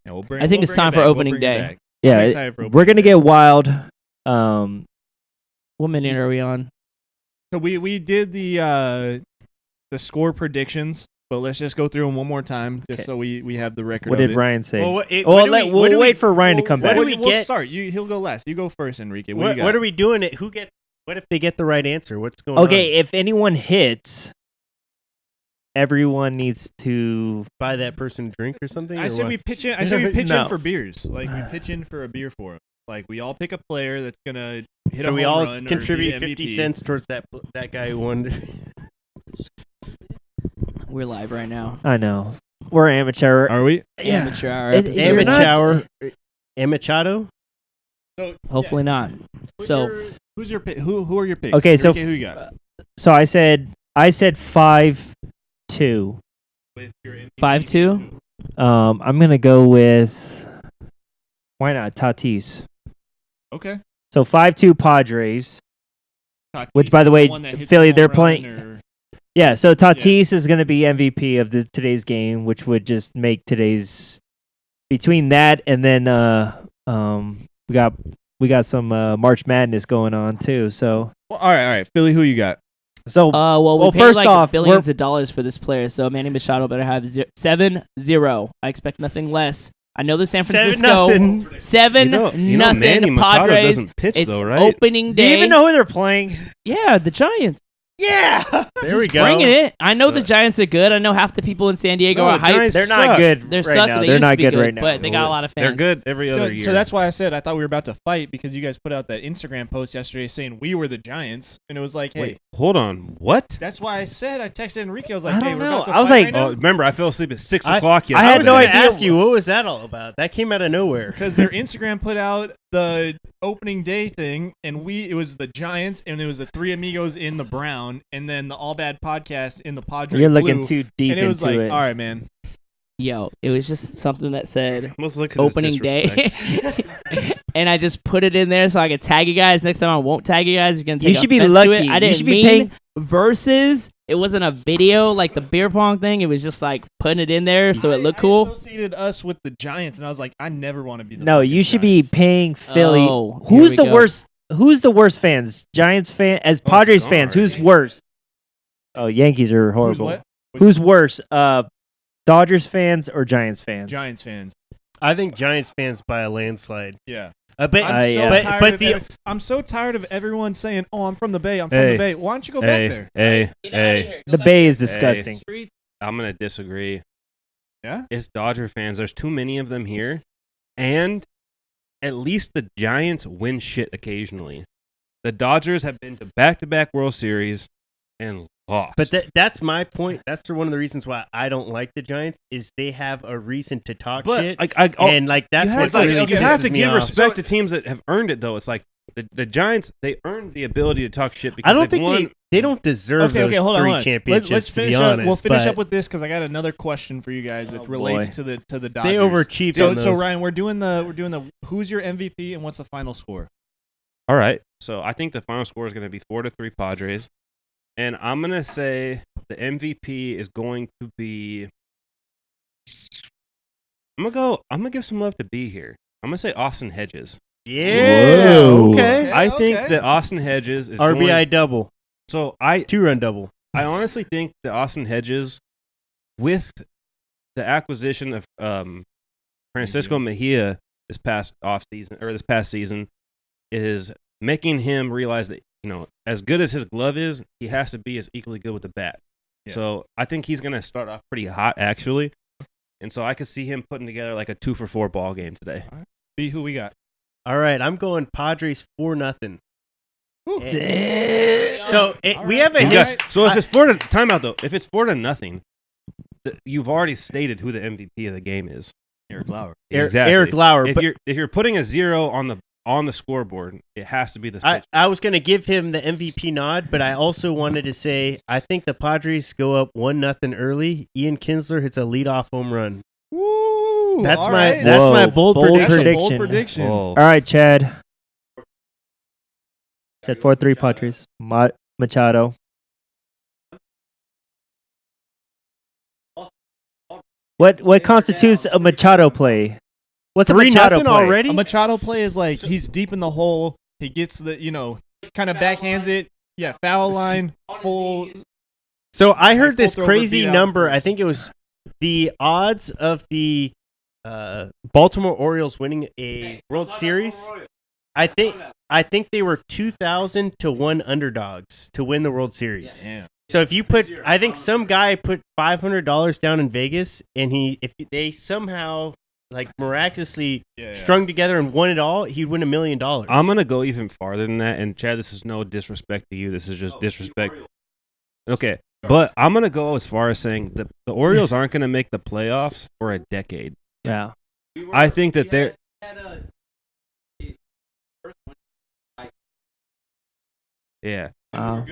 Yeah, I think it's time for opening day. Yeah, excited for we're opening gonna day. get wild. What minute are we on? So we did the score predictions, but let's just go through them one more time, just Okay. so we have the record. What of did it. Ryan say? Well, Well, what do we- what we'll do we- wait for Ryan to come what back. do we We'll get? start. He'll go last. You go first, Enrique. What, What, do you got? what are we doing? What if they get the right answer? What's going on? Okay, if anyone hits, everyone needs to. Buy that person a drink or something? I or said what? we pitch in. I said we pitch No. in for beers. Like we pitch in for a beer for him. Like we all pick a player that's gonna hit So a we home all run or contribute be 50 MVP. cents towards that guy who won. We're live right now. I know we're amateur. Are we? Yeah. Amateur hour It- episode. you're not- Amachado? So Hopefully not. So who's your pick? Who are your picks? Okay, so Enrique, who you got? So I said 5-2. With your MVP? 5-2? I'm gonna go with why not Tatis. Okay. So 5-2 Padres. Tatis Which, by the is way, one that hits Philly, a home they're run playing- or- Yeah, so Tatis is gonna be MVP of today's game, which would just make today's between that and then we got some March Madness going on too. So Well, all right. Philly, who you got? well, we well, paid first like off, billions of dollars for this player, so Manny Machado better have 7-0. I expect nothing less. I know the San Francisco 7-0. 7 You know nothing Manny Machado Padres. doesn't pitch It's though, right? opening do you day. even know who they're playing? Yeah, the Giants. Yeah, There we go. Bringing it. I know the Giants are good. I know half the people in San Diego No, are the hyped. Giants they're not suck. good. They're right suck. now. They They're used not to be good right now. but they got a lot of fans. They're good every other No, year. so that's why I said I thought we were about to fight because you guys put out that Instagram post yesterday saying we were the Giants, and it was like, hey, Wait, hold on. What? that's why I said I texted Enrique. I was like, I hey, don't we're know. about to I was fight like- right now. Oh, remember, I fell asleep at 6 I- o'clock I yesterday. had was no gonna idea ask you, what was that all about? That came out of nowhere. Because their Instagram put out the opening day thing, and it was the Giants, and it was the Three Amigos in the brown, and then the All Bad podcast in the Padre You're looking blue, too deep and it was into like, it. all right, man. Yo, it was just something that said Let's look at this opening day. disrespect. And I just put it in there so I could tag you guys. Next time I won't tag you guys. You're gonna take You should be offense to lucky. it. I You didn't should be mean paying- versus. It wasn't a video like the beer pong thing. It was just like putting it in there so it looked I cool. associated us with the Giants, and I was like, I never want to be the No, fucking you should be Giants. paying Philly. Oh, here Who's we the go. worst? Who's the worst fans? Giants fan as Oh, Padres sorry. fans. Who's worse? Oh, Yankees are Who's horrible. what? Who's worse? Dodgers fans or Giants fans? Giants fans. I think Giants fans by a landslide. Yeah. But, yeah. I'm so tired of everyone saying, "Oh, I'm from the Bay. I'm from Hey. the Bay." Why don't you go back there? Hey. The Bay is disgusting. I'm going to disagree. Yeah? It's Dodger fans. There's too many of them here. And at least the Giants win shit occasionally. The Dodgers have been to back-to-back World Series and lost. But that's my point. That's one of the reasons why I don't like the Giants is they have a reason to talk shit. And like that's you what have, really you have to pisses me give off. respect to teams that have earned it, though. It's like the Giants, they earned the ability to talk shit because I don't they've think won. they don't deserve those hold three on. championships. Let's to finish be up. honest, We'll finish but up with this because I got another question for you guys that Oh, relates boy. to the Dodgers. they overachieved So on those. so Ryan, we're doing the who's your MVP and what's the final score? All right. So I think the final score is going to be 4-3 Padres. And I'm going to say the MVP is going to be. I'm going to give some love to B here. I'm going to say Austin Hedges. Yeah. Whoa. Okay. I think that Austin Hedges is RBI going, double, So I 2-run double. honestly think that Austin Hedges, with the acquisition of Francisco Mejia this past season, is making him realize that as good as his glove is, he has to be as equally good with the bat. Yeah. So I think he's going to start off pretty hot, actually, and so I could see him putting together like a 2-for-4 ball game today. B, who we got? All right, I'm going Padres 4-0. Damn. So we have a He's his- got- so if it's 4-0, timeout though. If it's 4-0, you've already stated who the MVP of the game is. Eric Lauer. Exactly. Eric Lauer. If But you're putting a 0 on the scoreboard, it has to be this. I was going to give him the MVP nod, but I also wanted to say I think the Padres go up 1-0 early. Ian Kinsler hits a leadoff home run. Woo! That's all my right. that's my bold bold prediction. That's a bold prediction. prediction. Whoa. All right, Chad. Said 4-3 Padres. Machado. What constitutes a Machado play? What's a Machado 3-0 play? already? A Machado play is like he's deep in the hole. He gets the kind of backhands it. Yeah, foul line, full. So I heard Like this full throw crazy beat out. number. I think it was the odds of the Baltimore Orioles winning a World Series. I think they were 2,000 to 1 underdogs to win the World Series. Yeah. So if you put, I think some guy put $500 down in Vegas, and if they somehow like miraculously strung together and won it all, he'd win $1 million. I'm gonna go even farther than that, and Chad, this is no disrespect to you. This is just disrespect. Okay, but I'm gonna go as far as saying the Orioles aren't gonna make the playoffs for a decade. Yeah. I think that they're. Yeah. Wow.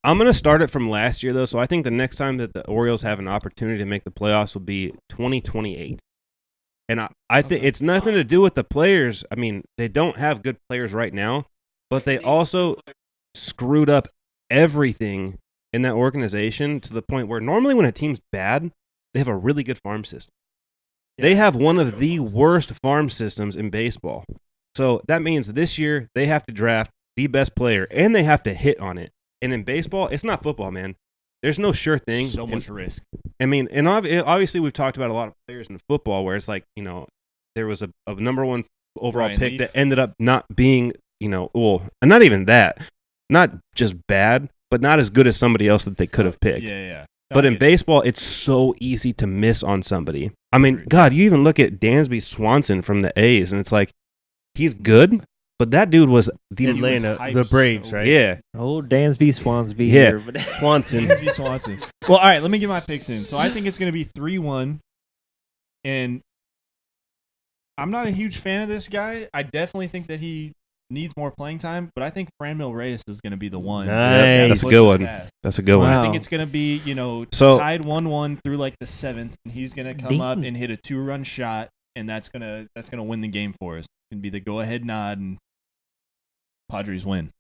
I'm going to start it from last year, though. So I think the next time that the Orioles have an opportunity to make the playoffs will be 2028. And I think it's nothing to do with the players. I mean, they don't have good players right now, but they also screwed up everything in that organization to the point where normally when a team's bad, they have a really good farm system. They have one of the worst farm systems in baseball. So that means this year they have to draft the best player, and they have to hit on it. And in baseball, it's not football, man. There's no sure thing. So much risk. I mean, and obviously we've talked about a lot of players in football where it's like, there was a number one overall Ryan pick Leaf. that ended up not being, well, and not even that, not just bad, but not as good as somebody else that they could have picked. Yeah. But in baseball, it's so easy to miss on somebody. I mean, God, you even look at Dansby Swanson from the A's, and it's like, he's good, but that dude was the Atlanta, hyped the Braves, so- right? Yeah. Oh, Dansby Swansby Yeah. here. But Swanson. Dansby Swanson. Well, all right, let me get my picks in. So I think it's going to be 3-1. And I'm not a huge fan of this guy. I definitely think that he needs more playing time, but I think Franmil Reyes is going to be the one. Nice. That's a Push good his one. pass. That's a good Wow. one. I think it's going to be, So- tied 1-1 through like the 7th, and he's going to come up Dang. and hit a 2-run shot, and that's going to win the game for us. It's going to be the go-ahead nod, and Padres win.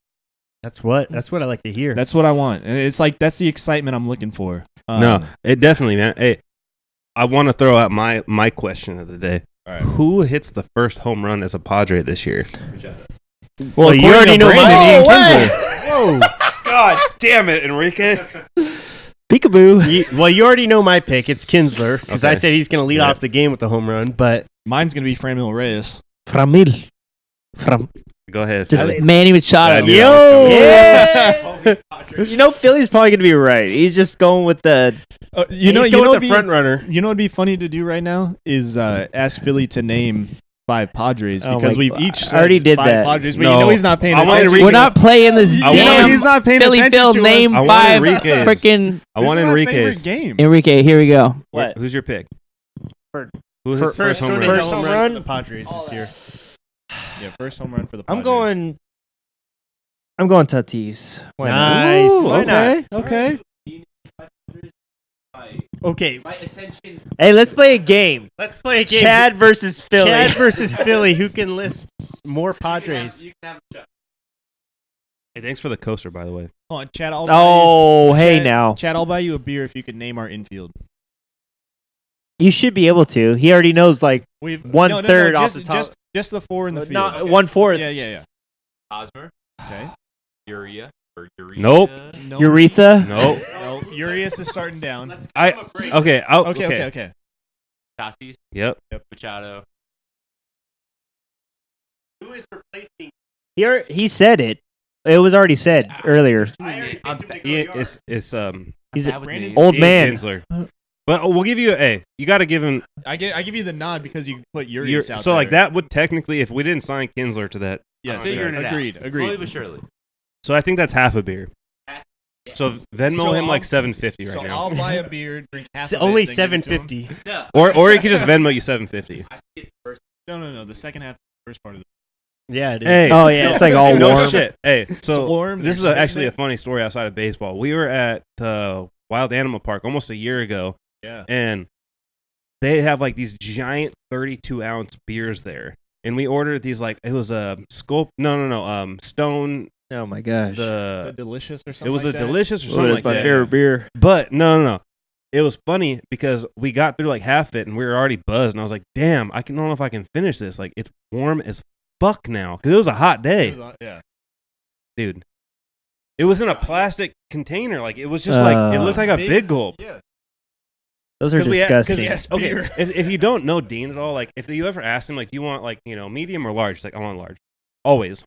That's what I like to hear. That's what I want. And it's like that's the excitement I'm looking for. No, it definitely, man. Hey, I want to throw out my question of the day. All right. Who hits the first home run as a Padre this year? well, you already know Brandon, my Ian Kinsler. Whoa. God damn it, Enrique. peekaboo. You already know my pick. It's Kinsler because I Okay. said he's going to lead Yeah. off the game with the home run. But Mine's gonna be Franmil Reyes. Framil. From Go ahead. just Philly. Manny Machado. I knew that was coming. Yeah. You know, Philly's probably gonna be right. He's just going with the. You know he's going what'd with the be- front runner. You know what'd be funny to do right now is ask Philly to name 5 Padres Oh because my we've God. each I said already did 5 that. Padres, but No. you know he's not paying I want attention. Enrique- We're not playing this You know damn he's not paying Philly attention Phil to us. name I want 5 Enriquez. freaking I want This is my favorite Enriquez. game. Enrique. Here we go. What? Who's your pick? For- Who's for- his first home one run? to hit a First home for run? the Padres this year. Yeah, first home run for the I'm Padres. going Tatis. Why not? Nice. Ooh, Why okay. Okay. Okay, Hey, let's play a game. let's play a game. Chad versus Philly. Chad versus Philly. Who can list more Padres? Hey, thanks for the coaster, by the way. Hold on, Chad, Oh, hey Chad- now. Chad, I'll buy you a beer if you could name our infield. You should be able to. He already knows like We've 1/3 off just- the top. Just the 4 in the field. not 1/4. Yeah. Hosmer, Okay. Urea, or Urea. Nope. No. Urethra. Nope. No. Urias is starting down. Okay. Okay. Tatis, Yep. Machado. Who is replacing? He said it. It was already said earlier. It's He's That an would Brandon- be- old Ian man. Kinsler. But we'll give you you got to give him. I give you the nod because you put Urias out So there. like that would technically, if we didn't sign Kinsler to that, Yes, Figuring it out. agreed. Slowly but surely. so I think that's half a beer. So Venmo So him I'll- like $750 right So now, I'll buy a beer, drink half It's of only it, then give it to him. $750. Yeah. or he could just Venmo you $750. I should get the first. No. The second half, the first part of the Yeah, it is. Hey, Oh yeah, it's like all no warm. shit. Hey, so warm, this is there's actually a picnic. funny story outside of baseball. We were at the Wild Animal Park almost a year ago, Yeah. and they have like these giant 32-ounce beers there. And we ordered these like it was a Stone Oh my gosh. The the delicious or it something was like a that. delicious or Ooh, something that's like my that. favorite beer. But no. It was funny because we got through like half it and we were already buzzed, and I was like, "Damn, I don't know if I can finish this. Like, it's warm as fuck now because it was a hot day, Yeah. dude. It was in a plastic container. Like, it was just like it looked like a big gulp. Yeah. Those are 'Cause we had- 'cause disgusting. Yes, Okay, beer. if you don't know Dean at all, like if you ever ask him, like, do you want like medium or large? He's like, I want large. Always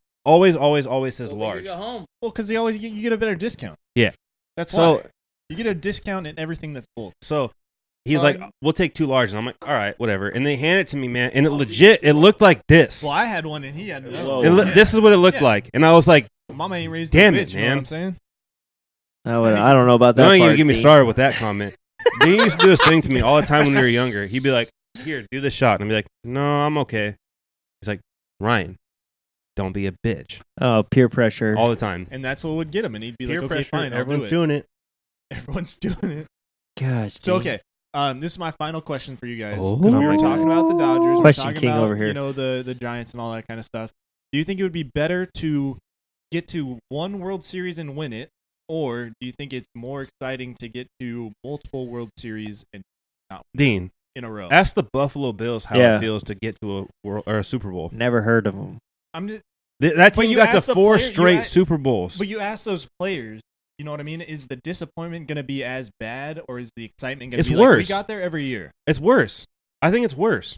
says large. Go home. Well, because you get a better discount. Yeah. That's So why. You get a discount in everything that's full. so he's Sorry. like, we'll take 2 large, and I'm like, all right, whatever. And they hand it to me, man, and it looked like this. Well, I had one and he had another. Whoa. one. This is what it looked Yeah. like, and I was like, Mama ain't raised Damn a it, bitch, you know man. what I'm saying? I don't know about that. don't even part, get me Dean. started with that comment. Dean used to do this thing to me all the time when we were younger. He'd be like, here, do the shot. And I'd be like, no, I'm okay. He's like, Ryan, don't be a bitch. Oh, peer pressure. All the time. And that's what would get him. And he'd be Peer like, okay, pressure. fine, I'll Everyone's do it. doing it. Everyone's doing it. Gosh. So, Dean. okay. This is my final question for you guys. Oh. 'Cause we were talking about the Dodgers. Question we're talking king about, over here. The Giants and all that kind of stuff. Do you think it would be better to get to one World Series and win it? Or do you think it's more exciting to get to multiple World Series and Dean, in a row? ask the Buffalo Bills how Yeah. it feels to get to a world or a Super Bowl. Never heard of them. I'm just, That But team you got to asked the 4 player- you straight asked- Super Bowls. but you ask those players, you know what I mean? Is the disappointment going to be as bad, or is the excitement going It's to be like, we worse. got there every year? It's worse. I think it's worse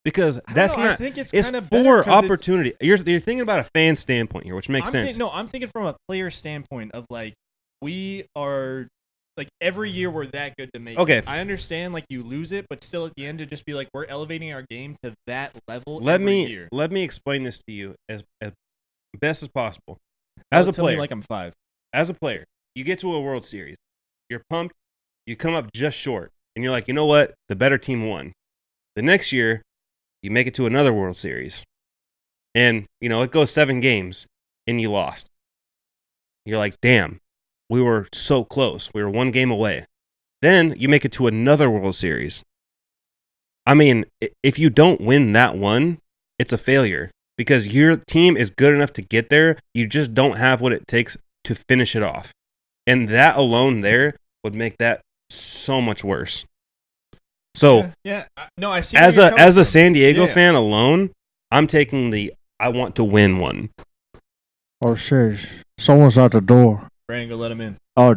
because I don't that's know, I not. think it's It's kind of for opportunity. You're thinking about a fan standpoint here, which makes sense. I'm thinking from a player standpoint of like, we are like every year we're that good to make. Okay. it. I understand like you lose it, but still at the end to just be like we're elevating our game to that level. Let every year. me explain this to you as best as possible. As a Tell me player, like I'm 5. as a player, you get to a World Series, you're pumped, you come up just short, and you're like, you know what? The better team won. The next year, you make it to another World Series, and it goes 7 games, and you lost. You're like, damn, we were so close. We were 1 game away. Then you make it to another World Series. I mean, if you don't win that one, it's a failure because your team is good enough to get there. You just don't have what it takes to finish it off. And that alone there would make that so much worse. So, No, I see. as where you're coming a from. San Diego Yeah. fan alone, I'm taking the I want to win one. Oh shit! Someone's at the door. Brandon, go let him in. Oh,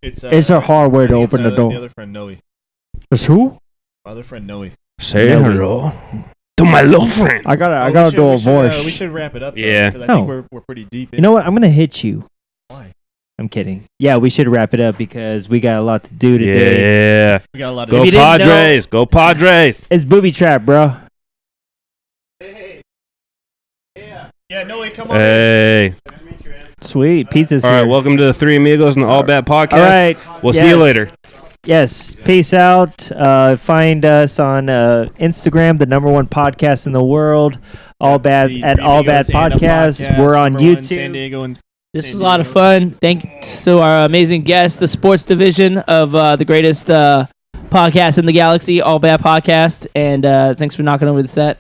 It's it's a hard way to I think it's, open the The door. other friend Noe. It's who? My other friend Noe. Say Yeah, hello to my little friend. I gotta Oh, do a voice. We should wrap it up. Though, Yeah. 'cause I No. think we're pretty deep. You know what? I'm gonna hit you. Why? I'm kidding. Yeah, we should wrap it up because we got a lot to do today. Yeah. We got a lot of. Go If you didn't know- Padres. Go Padres. It's booby trap, bro. Yeah, Noe, come on. Hey. Sweet. Pizza's All here. right. Welcome to the Three Amigos and the All Bad Podcast. All right. We'll see you Yes. later. Yes. Peace out. Find us on Instagram, the #1 podcast in the world. All Bad The at Three All Bad Amigos and a Podcast. We're on number one San YouTube. Diego and This San was a lot of Diego. fun. Thanks to our amazing guests, the sports division of the greatest podcast in the galaxy, All Bad Podcast, and thanks for knocking over the set.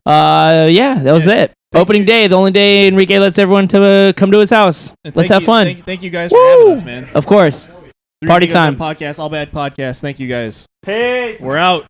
Yeah, that was it. Opening day, the only day Enrique lets everyone to come to his house. And Let's thank have you- fun. Thank you guys for having us, man. Of course. Three Party Amigos time. Podcast, All Bad Podcast. Thank you guys. Peace. We're out.